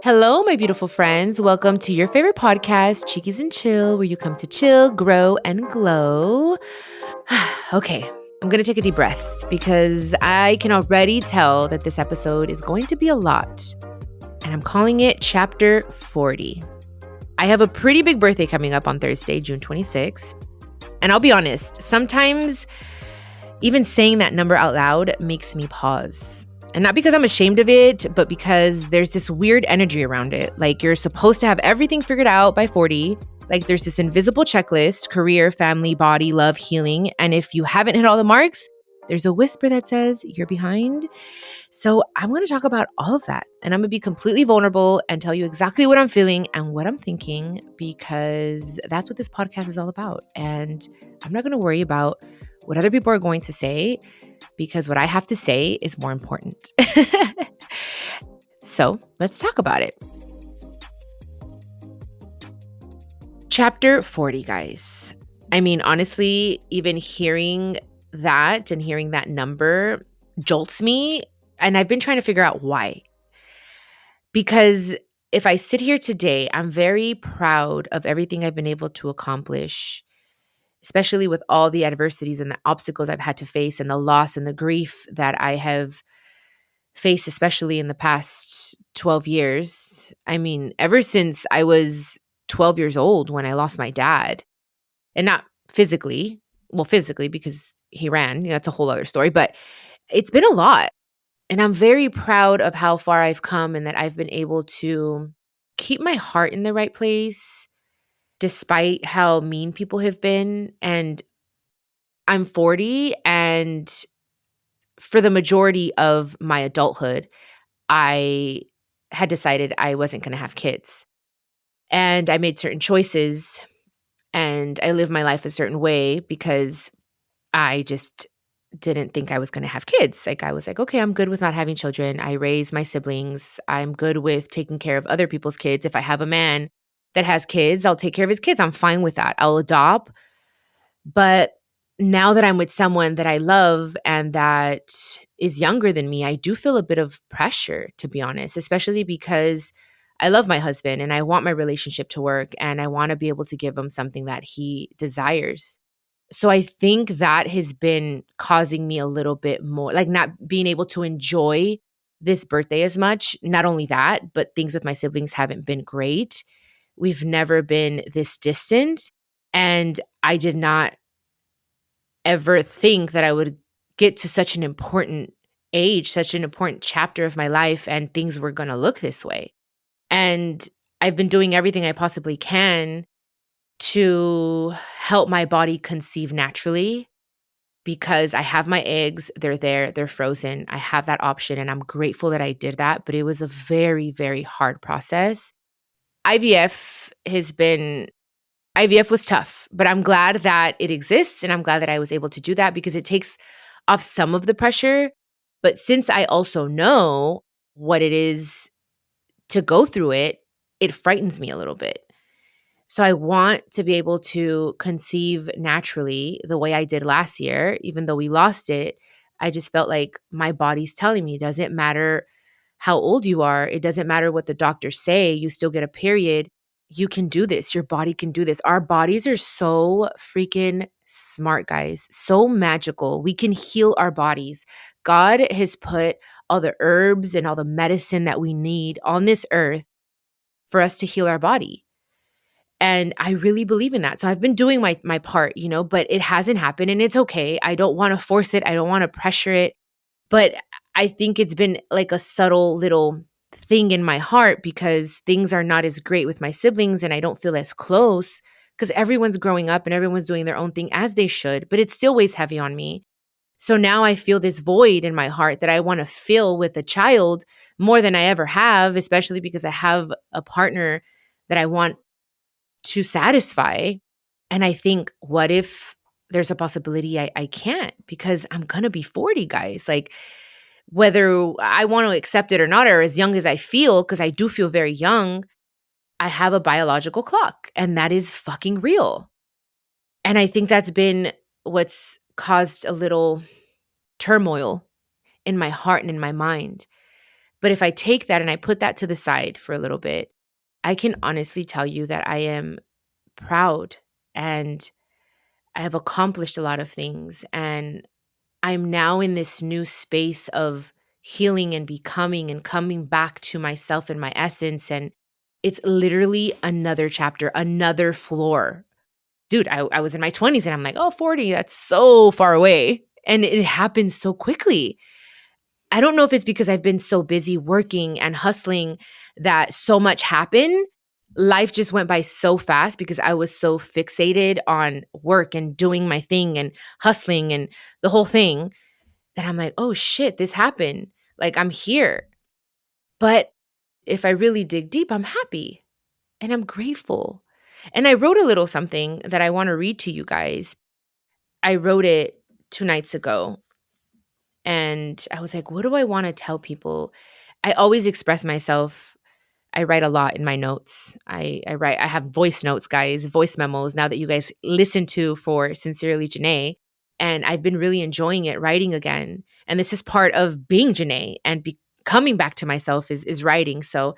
Hello, my beautiful friends. Welcome to your favorite podcast, Chiquis and Chill, where you come to chill, grow, and glow. Okay, I'm going to take a deep breath because I can already tell that this episode is going to be a lot. And I'm calling it Chapter 40. I have a pretty big birthday coming up on Thursday, June 26th. And I'll be honest, sometimes even saying that number out loud makes me pause. And not because I'm ashamed of it, but because there's this weird energy around it. Like you're supposed to have everything figured out by 40. Like there's this invisible checklist: career, family, body, love, healing. And if you haven't hit all the marks, there's a whisper that says you're behind. So I'm going to talk about all of that. And I'm going to be completely vulnerable and tell you exactly what I'm feeling and what I'm thinking, because that's what this podcast is all about. And I'm not going to worry about what other people are going to say, because what I have to say is more important. So let's talk about it. Chapter 40, guys. I mean, honestly, even hearing that and hearing that number jolts me. And I've been trying to figure out why. Because if I sit here today, I'm very proud of everything I've been able to accomplish, especially with all the adversities and the obstacles I've had to face and the loss and the grief that I have faced, especially in the past 12 years. I mean, ever since I was 12 years old when I lost my dad, and not physically, well, physically because he ran, that's a whole other story, but it's been a lot. And I'm very proud of how far I've come and that I've been able to keep my heart in the right place despite how mean people have been. And I'm 40, and for the majority of my adulthood, I had decided I wasn't going to have kids. And I made certain choices and I lived my life a certain way because I just didn't think I was going to have kids. Like I was like, okay, I'm good with not having children. I raise my siblings. I'm good with taking care of other people's kids. If I have a man that has kids, I'll take care of his kids. I'm fine with that. I'll adopt. But now that I'm with someone that I love and that is younger than me, I do feel a bit of pressure, to be honest, especially because I love my husband and I want my relationship to work and I want to be able to give him something that he desires. So I think that has been causing me a little bit more, like not being able to enjoy this birthday as much. Not only that, but things with my siblings haven't been great. We've never been this distant. And I did not ever think that I would get to such an important age, such an important chapter of my life, and things were going to look this way. And I've been doing everything I possibly can to help my body conceive naturally because I have my eggs, they're there, they're frozen. I have that option and I'm grateful that I did that, but it was a very, very hard process. IVF has been IVF was tough, but I'm glad that it exists and I'm glad that I was able to do that because it takes off some of the pressure. But since I also know what it is to go through it, it frightens me a little bit. So I want to be able to conceive naturally the way I did last year. Even though we lost it, I just felt like my body's telling me it doesn't matter how old you are. It doesn't matter what the doctors say. You still get a period. You can do this. Your body can do this. Our bodies are so freaking smart, guys. So magical. We can heal our bodies. God has put all the herbs and all the medicine that we need on this earth for us to heal our body. And I really believe in that. So I've been doing my part, but it hasn't happened and it's okay. I don't want to force it. I don't want to pressure it. But I think it's been like a subtle little thing in my heart because things are not as great with my siblings and I don't feel as close because everyone's growing up and everyone's doing their own thing as they should, but it still weighs heavy on me. So now I feel this void in my heart that I want to fill with a child more than I ever have, especially because I have a partner that I want to satisfy. And I think, what if there's a possibility I can't because I'm going to be 40, guys? Like, whether I want to accept it or not, or as young as I feel, because I do feel very young, I have a biological clock and that is fucking real. And I think that's been what's caused a little turmoil in my heart and in my mind. But if I take that and I put that to the side for a little bit, I can honestly tell you that I am proud and I have accomplished a lot of things. And I'm now in this new space of healing and becoming and coming back to myself and my essence. And it's literally another chapter, another floor. Dude, I was in my 20s and I'm like, oh, 40, that's so far away. And it happened so quickly. I don't know if it's because I've been so busy working and hustling that so much happened. Life just went by so fast because I was so fixated on work and doing my thing and hustling and the whole thing that I'm like, oh shit, this happened. Like I'm here. But if I really dig deep, I'm happy and I'm grateful. And I wrote a little something that I want to read to you guys. I wrote it 2 nights ago and I was like, what do I want to tell people? I always express myself. I write a lot in my notes. I have voice notes, guys, voice memos now that you guys listen to for Sincerely Janae. And I've been really enjoying it, writing again. And this is part of being Janae and coming back to myself is writing. So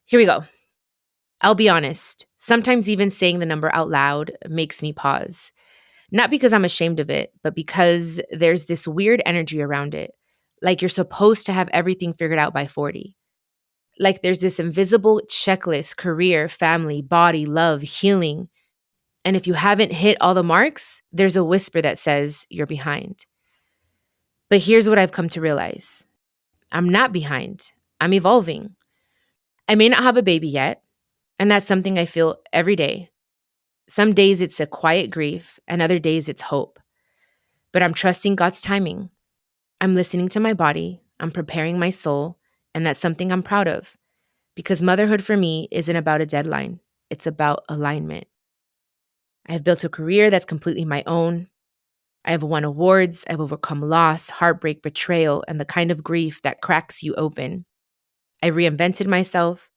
here we go. I'll be honest. Sometimes even saying the number out loud makes me pause. Not because I'm ashamed of it, but because there's this weird energy around it. Like you're supposed to have everything figured out by 40. Like there's this invisible checklist: career, family, body, love, healing. And if you haven't hit all the marks, there's a whisper that says you're behind. But here's what I've come to realize: I'm not behind, I'm evolving. I may not have a baby yet, and that's something I feel every day. Some days it's a quiet grief, and other days it's hope. But I'm trusting God's timing. I'm listening to my body, I'm preparing my soul, and that's something I'm proud of. Because motherhood for me isn't about a deadline, it's about alignment. I have built a career that's completely my own. I have won awards, I've overcome loss, heartbreak, betrayal, and the kind of grief that cracks you open. I've reinvented myself,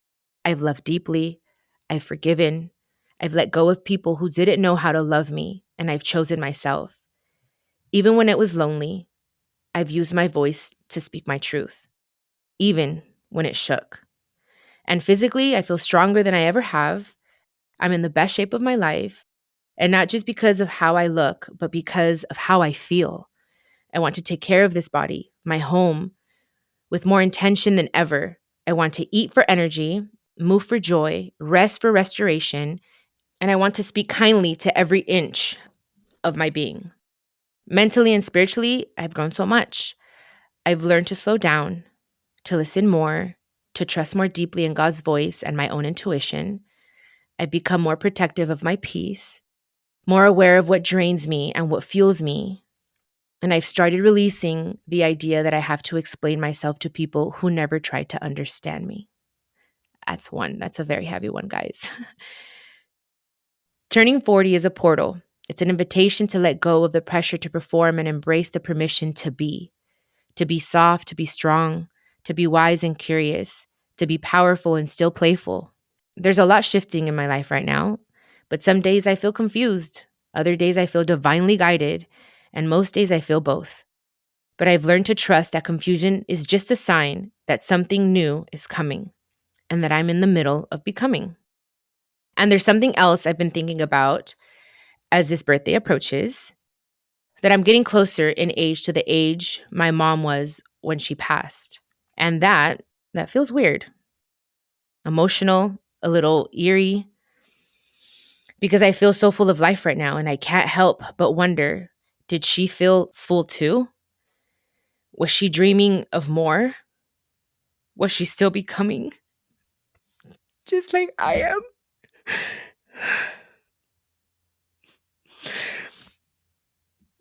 I've loved deeply, I've forgiven, I've let go of people who didn't know how to love me, and I've chosen myself. Even when it was lonely, I've used my voice to speak my truth, even when it shook. And physically, I feel stronger than I ever have. I'm in the best shape of my life. And not just because of how I look, but because of how I feel. I want to take care of this body, my home, with more intention than ever. I want to eat for energy, move for joy, rest for restoration, and I want to speak kindly to every inch of my being. Mentally and spiritually, I've grown so much. I've learned to slow down, to listen more, to trust more deeply in God's voice and my own intuition. I've become more protective of my peace, more aware of what drains me and what fuels me. And I've started releasing the idea that I have to explain myself to people who never tried to understand me. That's one. That's a very heavy one, guys. Turning 40 is a portal. It's an invitation to let go of the pressure to perform and embrace the permission to be soft, to be strong, to be wise and curious, to be powerful and still playful. There's a lot shifting in my life right now, but some days I feel confused. Other days I feel divinely guided, and most days I feel both. But I've learned to trust that confusion is just a sign that something new is coming and that I'm in the middle of becoming. And there's something else I've been thinking about as this birthday approaches, that I'm getting closer in age to the age my mom was when she passed. And that feels weird, emotional, a little eerie, because I feel so full of life right now and I can't help but wonder, did she feel full too? Was she dreaming of more? Was she still becoming just like I am?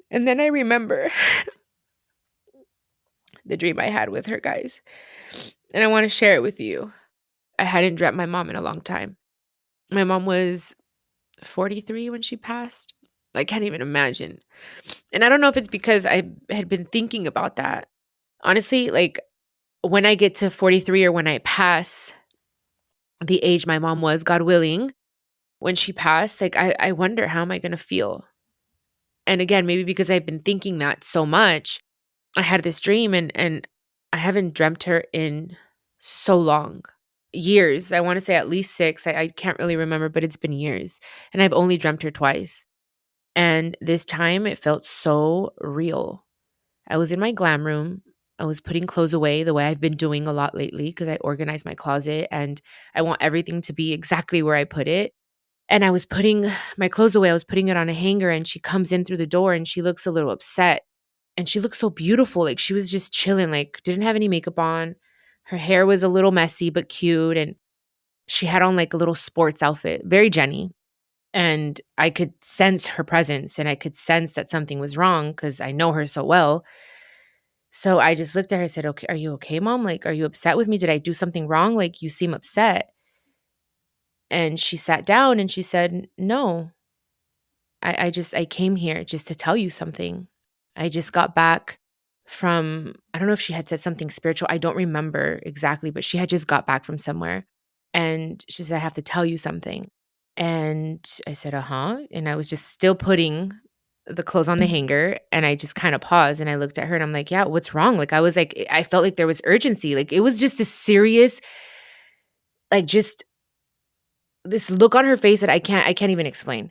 And then I remember the dream I had with her, guys. And I want to share it with you. I hadn't dreamt my mom in a long time. My mom was 43 when she passed. I can't even imagine. And I don't know if it's because I had been thinking about that. Honestly, like when I get to 43 or when I pass the age my mom was, God willing, when she passed, like I wonder, how am I going to feel? And again, maybe because I've been thinking that so much, I had this dream and I haven't dreamt her in so long. Years. I want to say at least 6. I can't really remember, but it's been years. And I've only dreamt her twice. And this time it felt so real. I was in my glam room. I was putting clothes away the way I've been doing a lot lately because I organize my closet and I want everything to be exactly where I put it. And I was putting my clothes away. I was putting it on a hanger and she comes in through the door and she looks a little upset. And she looked so beautiful. Like she was just chilling, like didn't have any makeup on. Her hair was a little messy but cute. And she had on like a little sports outfit, very Jenny. And I could sense her presence and I could sense that something was wrong because I know her so well. So I just looked at her and said, "Okay, are you okay, mom? Like, are you upset with me? Did I do something wrong? Like, you seem upset." And she sat down and she said, "No, I came here just to tell you something. I just got back from, I don't know if she had said something spiritual. I don't remember exactly, but she had just got back from somewhere. And she said, I have to tell you something." And I said, uh-huh. And I was just still putting the clothes on the hanger and I just kind of paused and I looked at her and I'm like, yeah, what's wrong? Like I was like, I felt like there was urgency. Like it was just a serious, like just this look on her face that I can't even explain.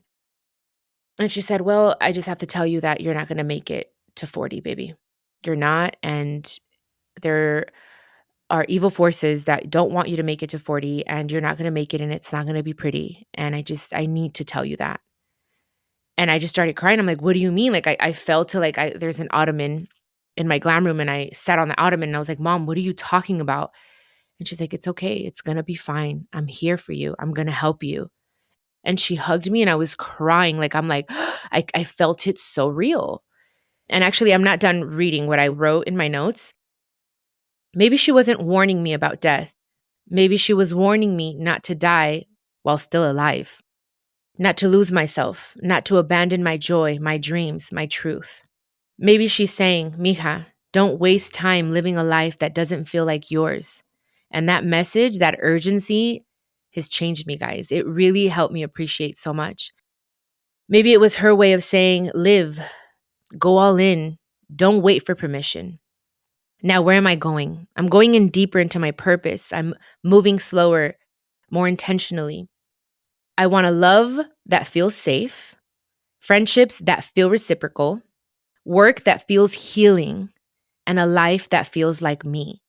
And she said, well, I just have to tell you that you're not going to make it to 40, baby. You're not. And there are evil forces that don't want you to make it to 40 and you're not going to make it and it's not going to be pretty. And I need to tell you that. And I just started crying. I'm like, what do you mean? Like I fell to like, there's an ottoman in my glam room and I sat on the ottoman and I was like, Mom, what are you talking about? And she's like, it's okay. It's going to be fine. I'm here for you. I'm going to help you. And she hugged me and I was crying. Like, I'm like, I felt it so real. And actually, I'm not done reading what I wrote in my notes. Maybe she wasn't warning me about death. Maybe she was warning me not to die while still alive, not to lose myself, not to abandon my joy, my dreams, my truth. Maybe she's saying, Mija, don't waste time living a life that doesn't feel like yours. And that message, that urgency has changed me, guys. It really helped me appreciate so much. Maybe it was her way of saying, live, go all in, don't wait for permission. Now, where am I going? I'm going in deeper into my purpose. I'm moving slower, more intentionally. I want a love that feels safe, friendships that feel reciprocal, work that feels healing, and a life that feels like me.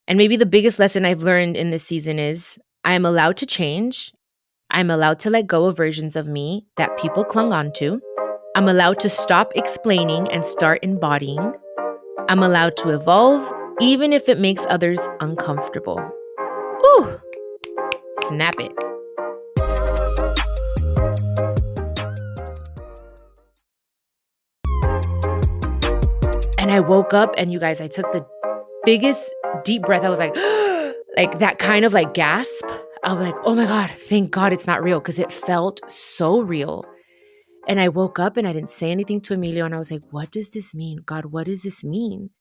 And maybe the biggest lesson I've learned in this season is I am allowed to change. I'm allowed to let go of versions of me that people clung on to. I'm allowed to stop explaining and start embodying. I'm allowed to evolve, even if it makes others uncomfortable. Ooh, snap it. And I woke up and you guys, I took the biggest deep breath. I was like, like that kind of like gasp. I was like, oh my God, thank God it's not real because it felt so real. And I woke up and I didn't say anything to Emilio. And I was like, what does this mean? God, what does this mean?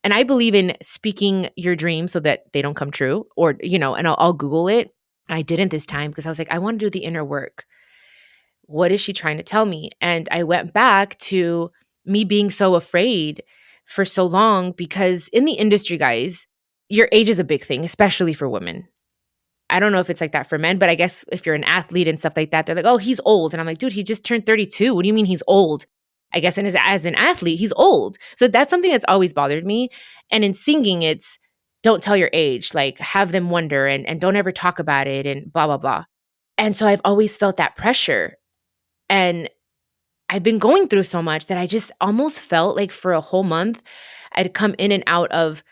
And I believe in speaking your dreams so that they don't come true or, and I'll Google it. I didn't this time because I was like, I want to do the inner work. What is she trying to tell me? And I went back to me being so afraid for so long because in the industry, guys, your age is a big thing, especially for women. I don't know if it's like that for men, but I guess if you're an athlete and stuff like that, they're like, oh, he's old. And I'm like, dude, he just turned 32. What do you mean he's old? I guess as an athlete, he's old. So that's something that's always bothered me. And in singing, it's don't tell your age, like have them wonder and don't ever talk about it and blah, blah, blah. And so I've always felt that pressure. And I've been going through so much that I just almost felt like for a whole month, I'd come in and out of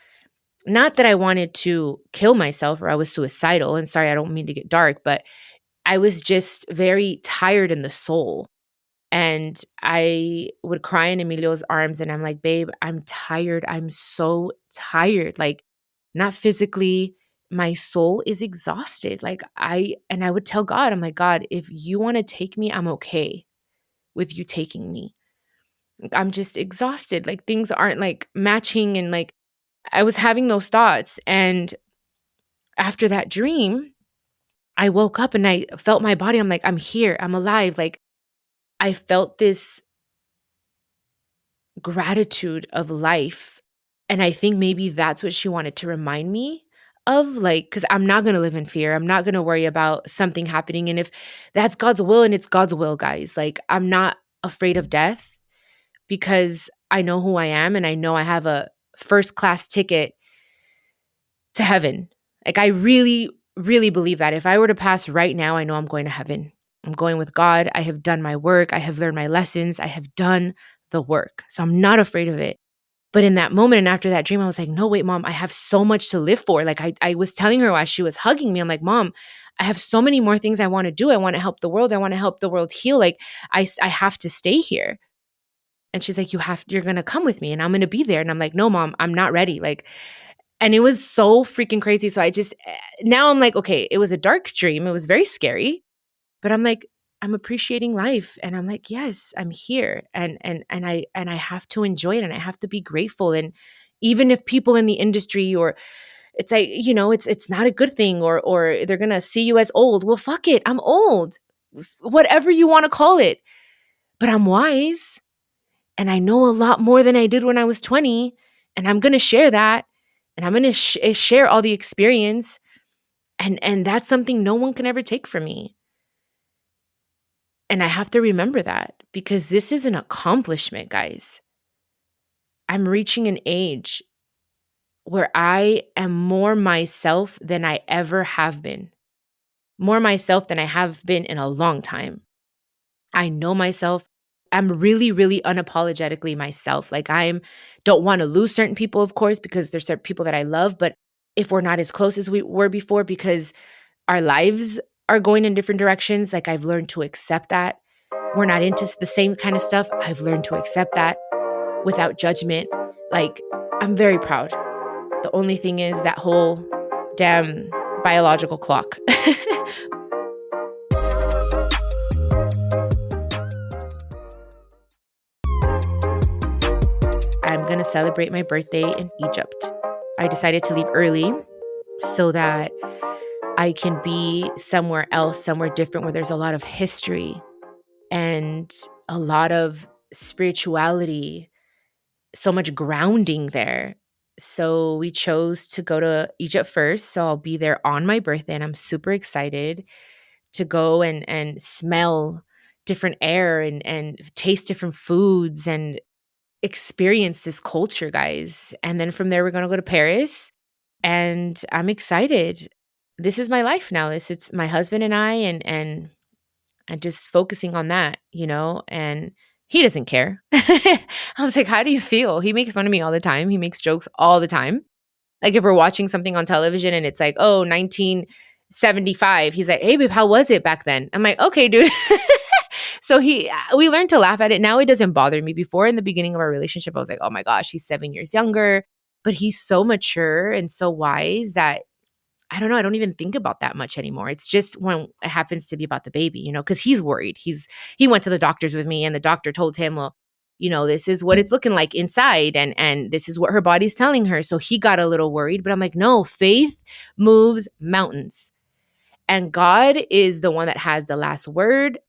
not that I wanted to kill myself or I was suicidal. And sorry, I don't mean to get dark, but I was just very tired in the soul. And I would cry in Emilio's arms and I'm like, babe, I'm tired. I'm so tired. Like, not physically, my soul is exhausted. And I would tell God, I'm like, God, if you want to take me, I'm okay with you taking me. I'm just exhausted. Like things aren't like matching. And like I was having those thoughts. And after that dream, I woke up and I felt my body. I'm like, I'm here. I'm alive. Like I felt this gratitude of life. And I think maybe that's what she wanted to remind me of, like, because I'm not going to live in fear. I'm not going to worry about something happening. And if that's God's will, and it's God's will, guys, like, I'm not afraid of death because I know who I am and I know I have a first class ticket to heaven. Like, I really, really believe that if I were to pass right now, I know I'm going to heaven. I'm going with God. I have done my work. I have learned my lessons. I have done the work. So I'm not afraid of it. But in that moment and after that dream, I was like, no, wait, Mom, I have so much to live for. Like, I was telling her as she was hugging me, I'm like, Mom, I have so many more things I want to do. I want to help the world. I want to help the world heal. Like, I have to stay here. And she's like, you're going to come with me and I'm going to be there. And I'm like, no, Mom, I'm not ready. Like, and it was so freaking crazy. So now I'm like, okay, it was a dark dream. It was very scary, but I'm like, I'm appreciating life. And I'm like, yes, I'm here. And I have to enjoy it and I have to be grateful. And even if people in the industry, or it's like, it's not a good thing, or they're going to see you as old. Well, fuck it. I'm old. Whatever you want to call it. But I'm wise. And I know a lot more than I did when I was 20. And I'm going to share that. And I'm going to share all the experience. And that's something no one can ever take from me. And I have to remember that because this is an accomplishment, guys. I'm reaching an age where I am more myself than I ever have been. More myself than I have been in a long time. I know myself. I'm really, really unapologetically myself. Like, don't want to lose certain people, of course, because there's certain people that I love, but if we're not as close as we were before because our lives are going in different directions, like, I've learned to accept that. We're not into the same kind of stuff. I've learned to accept that without judgment. Like, I'm very proud. The only thing is that whole damn biological clock. I'm going to celebrate my birthday in Egypt. I decided to leave early so that I can be somewhere else, somewhere different, where there's a lot of history and a lot of spirituality, so much grounding there. So we chose to go to Egypt first. So I'll be there on my birthday, and I'm super excited to go and smell different air and taste different foods and experience this culture, guys. And then from there, we're going to go to Paris, and I'm excited. This is my life now. It's my husband and I just focusing on that, and he doesn't care. I was like, how do you feel? He makes fun of me all the time. He makes jokes all the time. Like, if we're watching something on television and it's like, oh, 1975, he's like, hey, babe, how was it back then? I'm like, okay, dude. So we learned to laugh at it. Now it doesn't bother me. Before, in the beginning of our relationship, I was like, oh my gosh, he's 7 years younger. But he's so mature and so wise that I don't know. I don't even think about that much anymore. It's just when it happens to be about the baby, because he's worried. He went to the doctors with me, and the doctor told him, well, this is what it's looking like inside, and this is what her body's telling her. So he got a little worried, but I'm like, no, faith moves mountains. And God is the one that has the last word,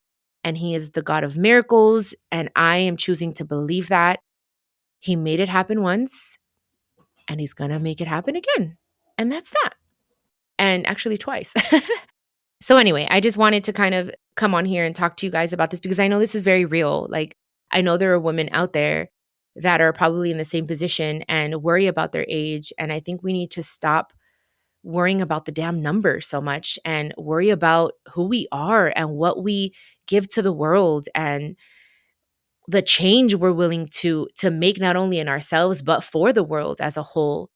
and he is the God of miracles. And I am choosing to believe that he made it happen once, and he's going to make it happen again. And that's that. And actually twice. So anyway, I just wanted to kind of come on here and talk to you guys about this because I know this is very real. Like, I know there are women out there that are probably in the same position and worry about their age. And I think we need to stop worrying about the damn number so much and worry about who we are and what we give to the world and the change we're willing to make, not only in ourselves, but for the world as a whole.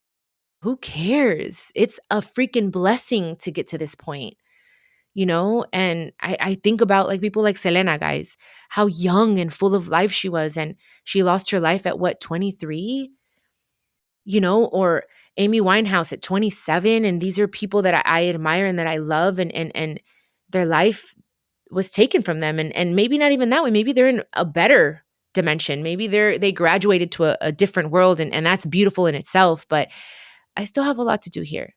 Who cares? It's a freaking blessing to get to this point. And I think about, like, people like Selena, guys, how young and full of life she was. And she lost her life at 23, or Amy Winehouse at 27. And these are people that I admire and that I love, and their life was taken from them. And maybe not even that way. Maybe they're in a better dimension. Maybe they graduated to a different world, and that's beautiful in itself. But I still have a lot to do here.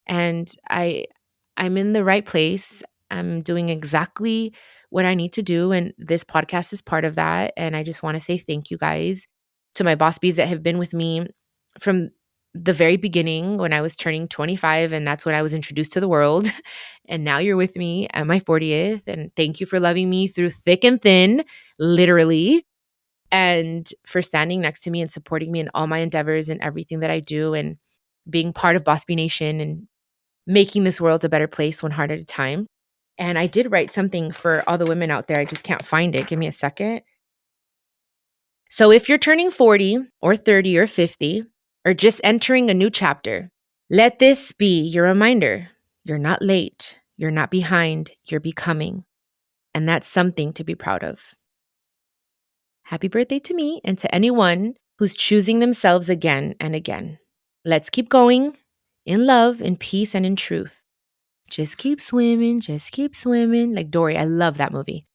And I'm in the right place. I'm doing exactly what I need to do. And this podcast is part of that. And I just want to say thank you guys to my boss bees that have been with me from the very beginning when I was turning 25, and that's when I was introduced to the world. And now you're with me at my 40th. And thank you for loving me through thick and thin, literally, and for standing next to me and supporting me in all my endeavors and everything that I do, and being part of Boss Bee Nation and making this world a better place one heart at a time. And I did write something for all the women out there. I just can't find it. Give me a second. So if you're turning 40 or 30 or 50 or just entering a new chapter, let this be your reminder. You're not late. You're not behind. You're becoming. And that's something to be proud of. Happy birthday to me and to anyone who's choosing themselves again and again. Let's keep going in love, in peace, and in truth. Just keep swimming, just keep swimming. Like Dory, I love that movie.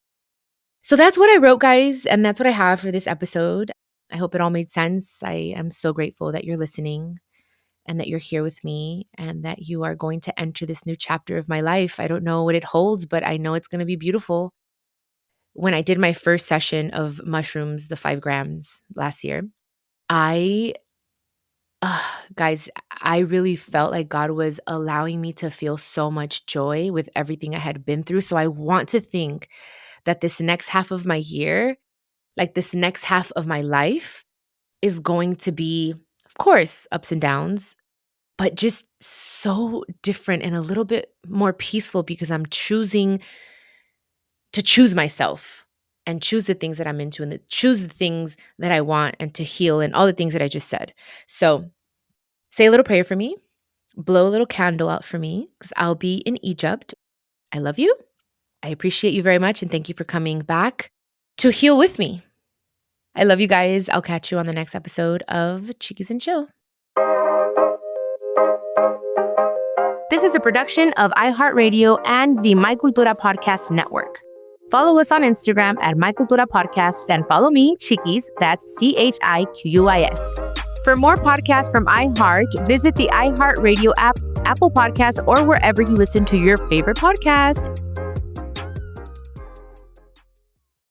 So that's what I wrote, guys, and that's what I have for this episode. I hope it all made sense. I am so grateful that you're listening and that you're here with me and that you are going to enter this new chapter of my life. I don't know what it holds, but I know it's going to be beautiful. When I did my first session of mushrooms, the 5 grams last year, guys, I really felt like God was allowing me to feel so much joy with everything I had been through. So I want to think that this next half of my year, like this next half of my life, is going to be, of course, ups and downs, but just so different and a little bit more peaceful because I'm choosing to choose myself and choose the things that I'm into and choose the things that I want and to heal and all the things that I just said. So say a little prayer for me, blow a little candle out for me because I'll be in Egypt. I love you. I appreciate you very much. And thank you for coming back to heal with me. I love you guys. I'll catch you on the next episode of Chiquis and Chill. This is a production of iHeartRadio and the My Cultura Podcast Network. Follow us on Instagram at My Cultura Podcast and follow me, Chiquis, that's CHIQUIS. For more podcasts from iHeart, visit the iHeartRadio app, Apple Podcasts, or wherever you listen to your favorite podcast.